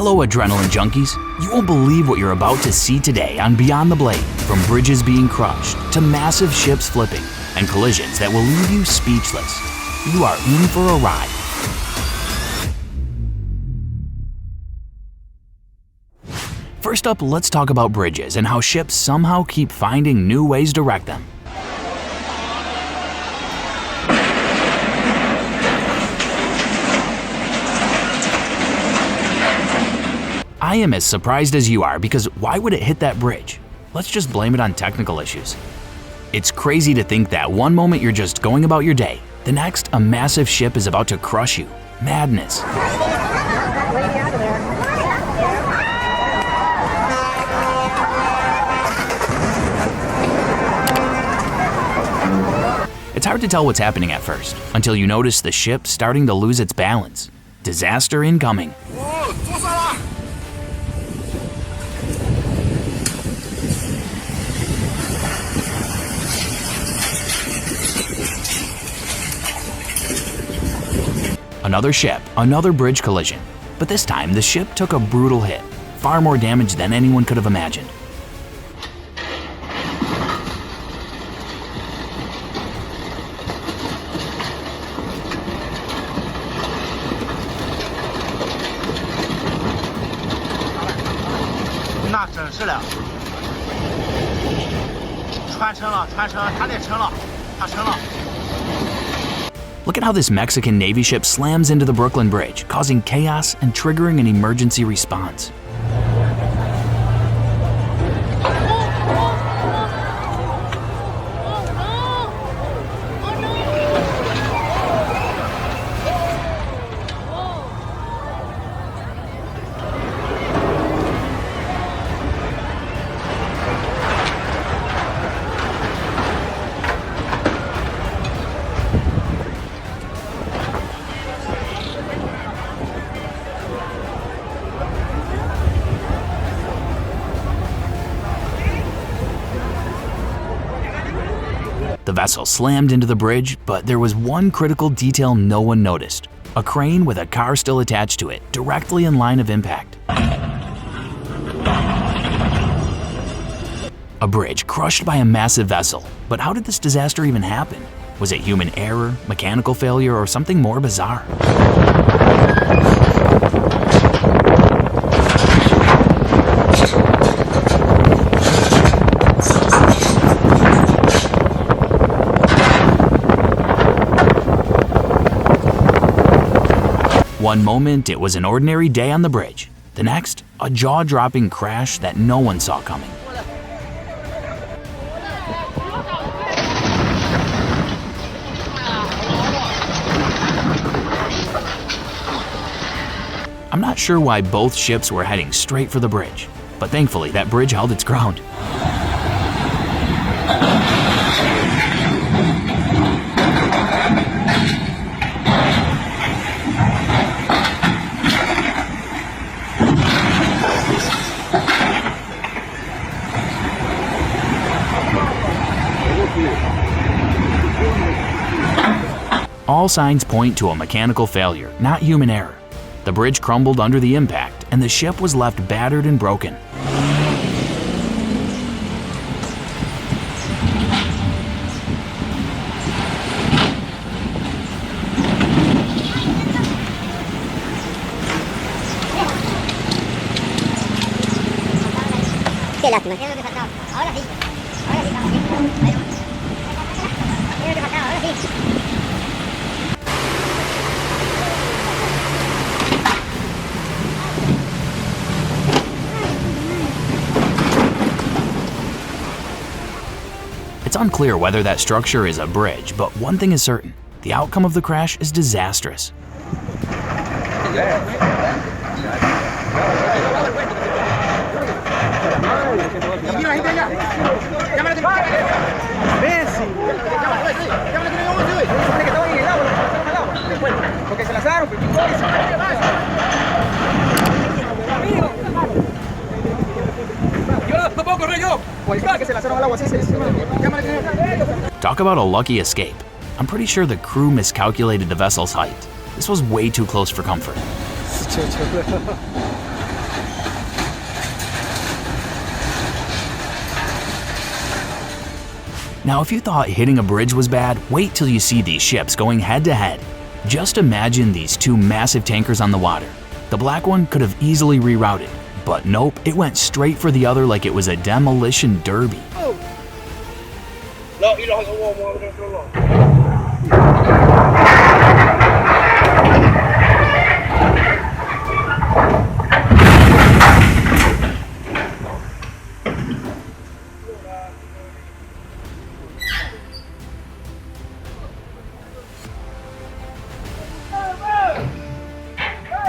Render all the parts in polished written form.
Hello, adrenaline junkies. You won't believe what you're about to see today on Beyond the Blade. From bridges being crushed to massive ships flipping and collisions that will leave you speechless. You are in for a ride. First up, let's talk about bridges and how ships somehow keep finding new ways to wreck them. I am as surprised as you are, because why would it hit that bridge? Let's just blame it on technical issues. It's crazy to think that one moment you're just going about your day, the next a massive ship is about to crush you. Madness. It's hard to tell what's happening at first, until you notice the ship starting to lose its balance. Disaster incoming. Another ship, another bridge collision. But this time, the ship took a brutal hit. Far more damage than anyone could have imagined. Look at how this Mexican Navy ship slams into the Brooklyn Bridge, causing chaos and triggering an emergency response. The vessel slammed into the bridge, but there was one critical detail no one noticed. A crane with a car still attached to it, directly in line of impact. A bridge crushed by a massive vessel. But how did this disaster even happen? Was it human error, mechanical failure, or something more bizarre? One moment, it was an ordinary day on the bridge. The next, a jaw-dropping crash that no one saw coming. I'm not sure why both ships were heading straight for the bridge, but thankfully that bridge held its ground. All signs point to a mechanical failure, not human error. The bridge crumbled under the impact, and the ship was left battered and broken. Qué lástima. It's unclear whether that structure is a bridge, but one thing is certain: the outcome of the crash is disastrous. Talk about a lucky escape. I'm pretty sure the crew miscalculated the vessel's height. This was way too close for comfort. Now, if you thought hitting a bridge was bad, wait till you see these ships going head to head. Just imagine these two massive tankers on the water. The black one could have easily rerouted, but nope, it went straight for the other like it was a demolition derby. No, you don't have to warm over there for long.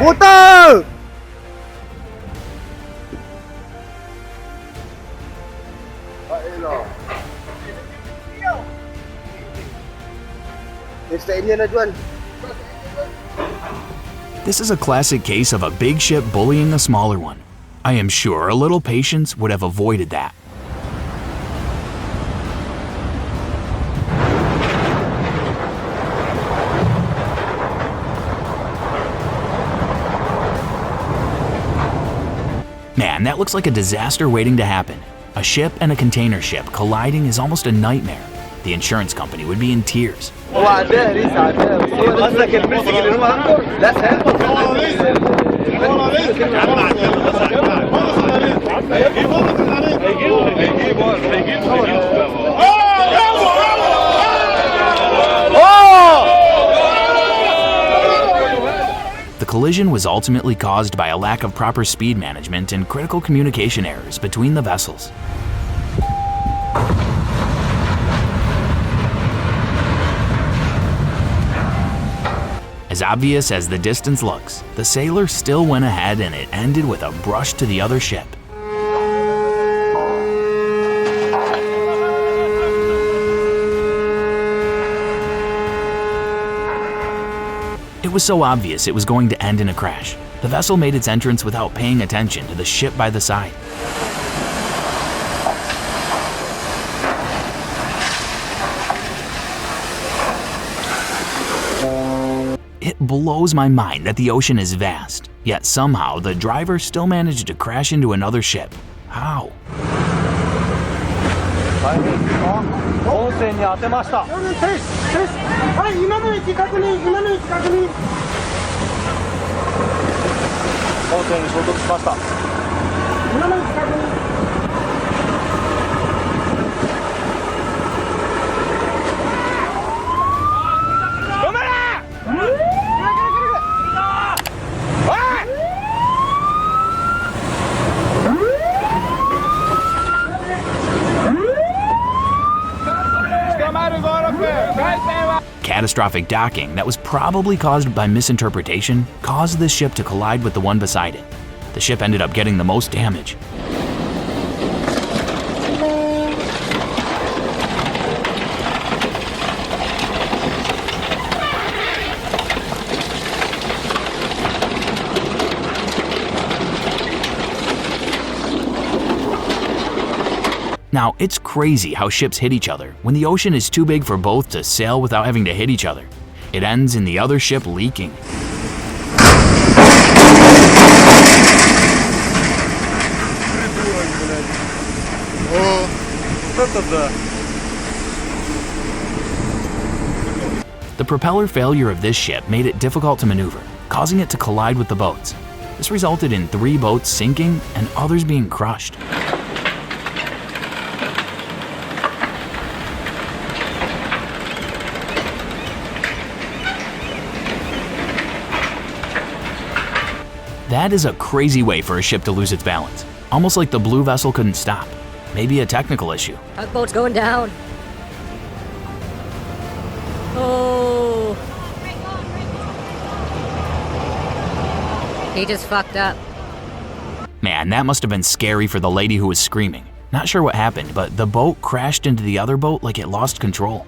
Motor! This is a classic case of a big ship bullying a smaller one. I am sure a little patience would have avoided that. Man, that looks like a disaster waiting to happen. A ship and a container ship colliding is almost a nightmare. The insurance company would be in tears. The collision was ultimately caused by a lack of proper speed management and critical communication errors between the vessels. As obvious as the distance looks, the sailor still went ahead and it ended with a brush to the other ship. It was so obvious it was going to end in a crash. The vessel made its entrance without paying attention to the ship by the side. It blows my mind that the ocean is vast, yet somehow the driver still managed to crash into another ship. How? Catastrophic docking that was probably caused by misinterpretation caused this ship to collide with the one beside it. The ship ended up getting the most damage. Now, it's crazy how ships hit each other when the ocean is too big for both to sail without having to hit each other. It ends in the other ship leaking. The propeller failure of this ship made it difficult to maneuver, causing it to collide with the boats. This resulted in 3 boats sinking and others being crushed. That is a crazy way for a ship to lose its balance. Almost like the blue vessel couldn't stop. Maybe a technical issue. Tugboat's going down. Oh. He just fucked up. Man, that must have been scary for the lady who was screaming. Not sure what happened, but the boat crashed into the other boat like it lost control.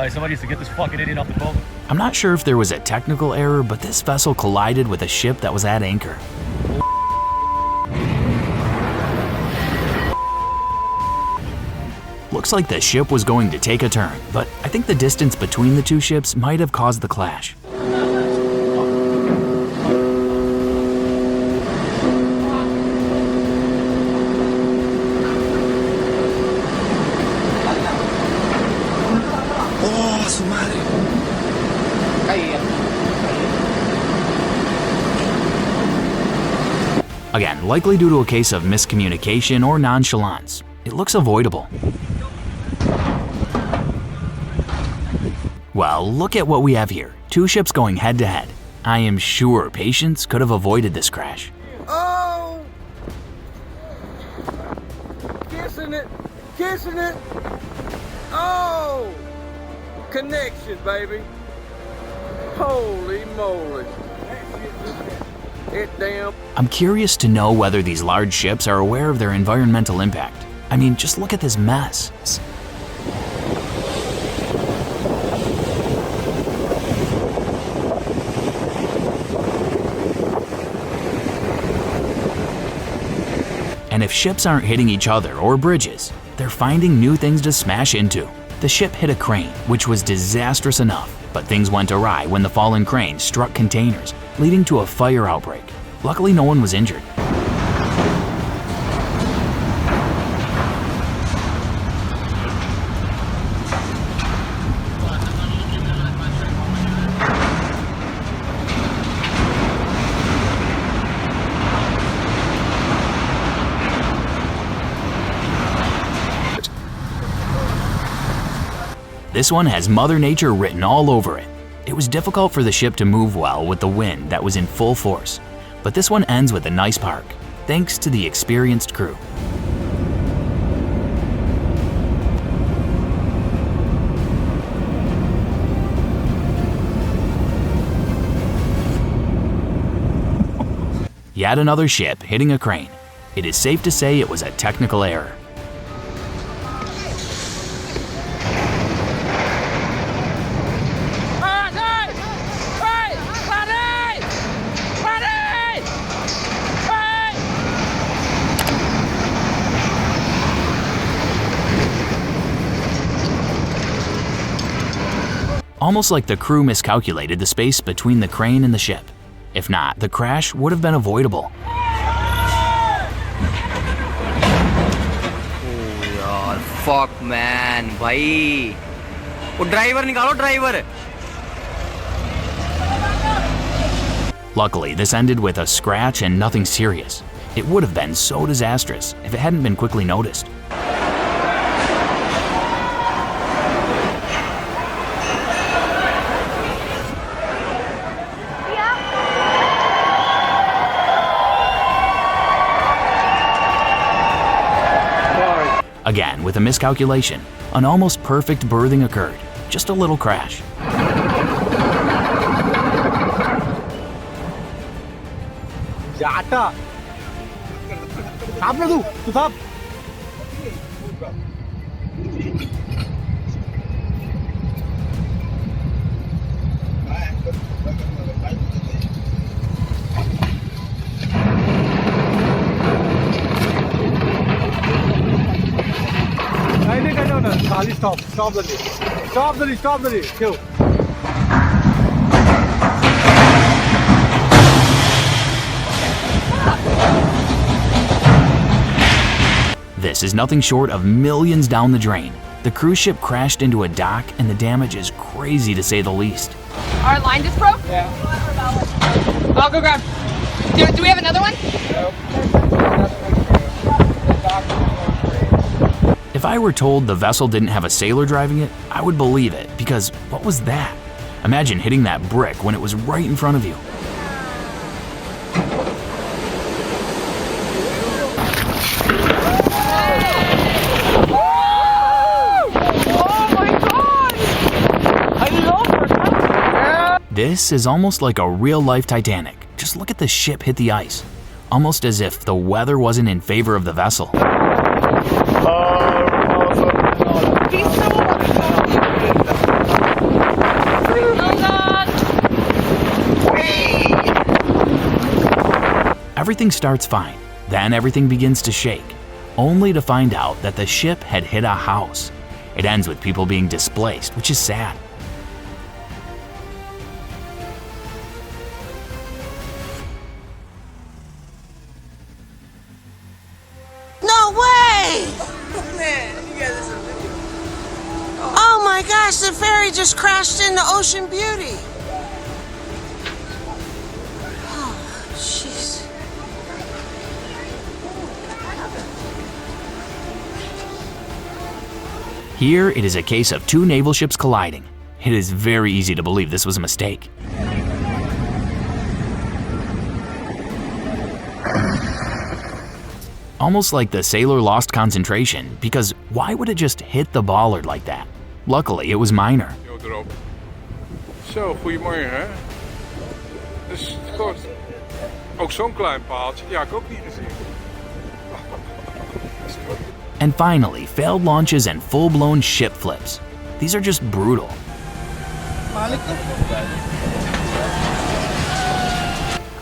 Somebody needs to get this fucking idiot off the boat. I'm not sure if there was a technical error, but this vessel collided with a ship that was at anchor. Looks like the ship was going to take a turn, but I think the distance between the two ships might have caused the clash. Again, likely due to a case of miscommunication or nonchalance. It looks avoidable. Well, look at what we have here. Two ships going head to head. I am sure Patience could have avoided this crash. Oh! Kissing it! Kissing it! Oh! Connection, baby. Holy moly. It damn. I'm curious to know whether these large ships are aware of their environmental impact. I mean, just look at this mess. And if ships aren't hitting each other or bridges, they're finding new things to smash into. The ship hit a crane, which was disastrous enough, but things went awry when the fallen crane struck containers, leading to a fire outbreak. Luckily, no one was injured. This one has Mother Nature written all over it. It was difficult for the ship to move well with the wind that was in full force, but this one ends with a nice park, thanks to the experienced crew. Yet another ship hitting a crane. It is safe to say it was a technical error. Almost like the crew miscalculated the space between the crane and the ship. If not, the crash would have been avoidable. यार fuck man भाई वो driver निकालो driver. Luckily, this ended with a scratch and nothing serious. It would have been so disastrous if it hadn't been quickly noticed. Again, with a miscalculation, an almost perfect berthing occurred. Just a little crash. जाटा साफ ना तू साफ. Stop the lead. Kill. This is nothing short of millions down the drain. The cruise ship crashed into a dock and the damage is crazy to say the least. Our line just broke? Yeah. I'll go grab. Do we have another one? If I were told the vessel didn't have a sailor driving it, I would believe it, because what was that? Imagine hitting that brick when it was right in front of you. This is almost like a real-life Titanic. Just look at the ship hit the ice, almost as if the weather wasn't in favor of the vessel. Everything starts fine, then everything begins to shake, only to find out that the ship had hit a house. It ends with people being displaced, which is sad. No way! Oh my gosh, the ferry just crashed into Ocean Beauty. Oh, jeez. Here, it is a case of two naval ships colliding. It is very easy to believe this was a mistake. Almost like the sailor lost concentration, because why would it just hit the bollard like that? Luckily, it was minor. Erop. Zo, goedemorgen hè. Dus goed. Ook zo'n klein paaltje, die had ik ook niet gezien. And finally, failed launches and full-blown ship flips. These are just brutal.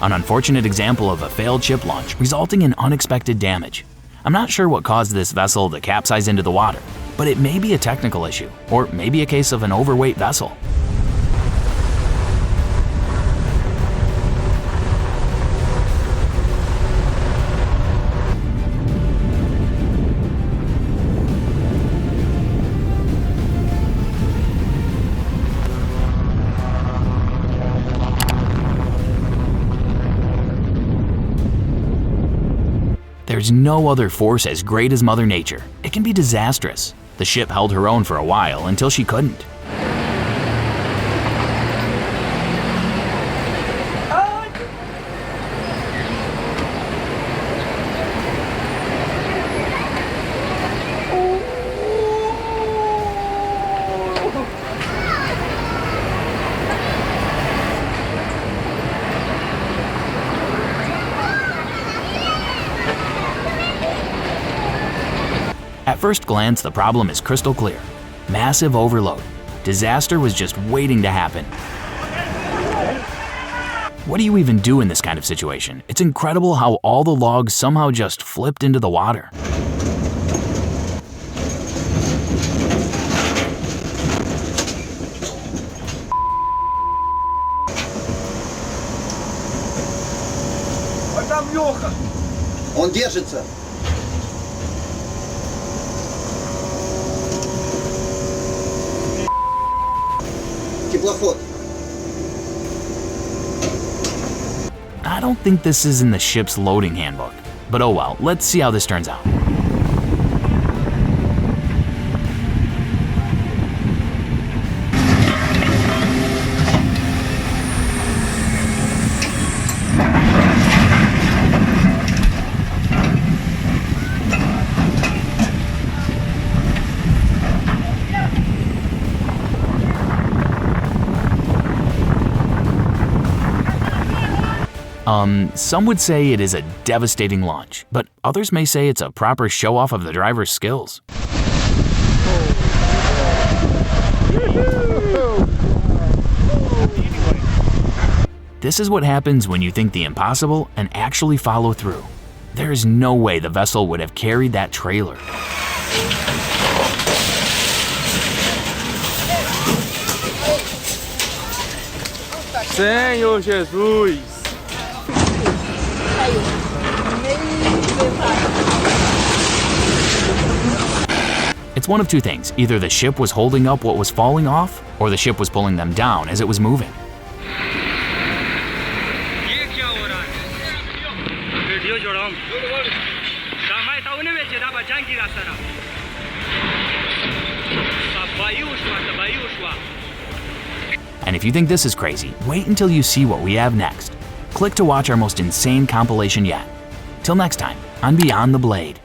An unfortunate example of a failed ship launch resulting in unexpected damage. I'm not sure what caused this vessel to capsize into the water, but it may be a technical issue, or maybe a case of an overweight vessel. There's no other force as great as Mother Nature. It can be disastrous. The ship held her own for a while until she couldn't. At first glance, the problem is crystal clear. Massive overload. Disaster was just waiting to happen. What do you even do in this kind of situation? It's incredible how all the logs somehow just flipped into the water. Он держится. Теплоход. I don't think this is in the ship's loading handbook, but oh well, let's see how this turns out. Some would say it is a devastating launch, but others may say it's a proper show-off of the driver's skills. This is what happens when you think the impossible and actually follow through. There is no way the vessel would have carried that trailer. Senhor Jesus! It's one of two things. Either the ship was holding up what was falling off, or the ship was pulling them down as it was moving. And if you think this is crazy, wait until you see what we have next. Click to watch our most insane compilation yet. Till next time, on Beyond the Blade.